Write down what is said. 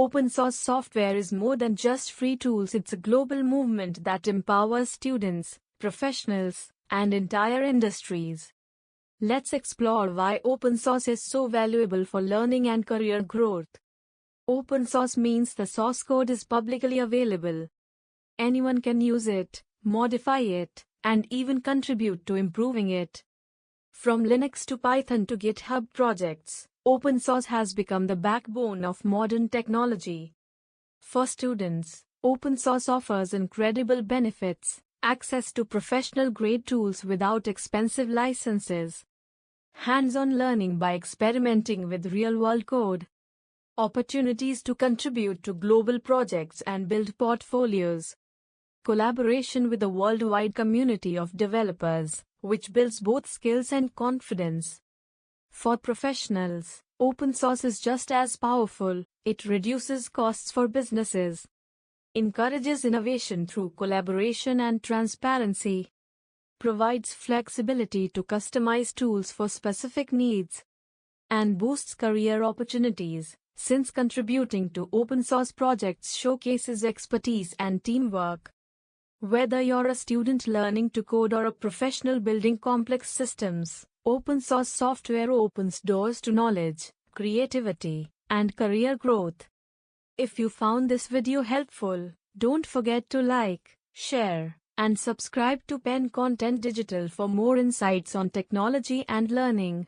Open source software is more than just free tools, it's a global movement that empowers students, professionals, and entire industries. Let's explore why open source is so valuable for learning and career growth. Open source means the source code is publicly available. Anyone can use it, modify it, and even contribute to improving it. From Linux to Python to GitHub projects, open source has become the backbone of modern technology. For students, open source offers incredible benefits: access to professional-grade tools without expensive licenses, hands-on learning by experimenting with real-world code, opportunities to contribute to global projects and build portfolios, collaboration with a worldwide community of developers, which builds both skills and confidence. For professionals, open source is just as powerful. It reduces costs for businesses, encourages innovation through collaboration and transparency, provides flexibility to customize tools for specific needs, and boosts career opportunities, since contributing to open source projects showcases expertise and teamwork. Whether you're a student learning to code or a professional building complex systems, open source software opens doors to knowledge, creativity, and career growth. If you found this video helpful, don't forget to like, share, and subscribe to Pen Content Digital for more insights on technology and learning.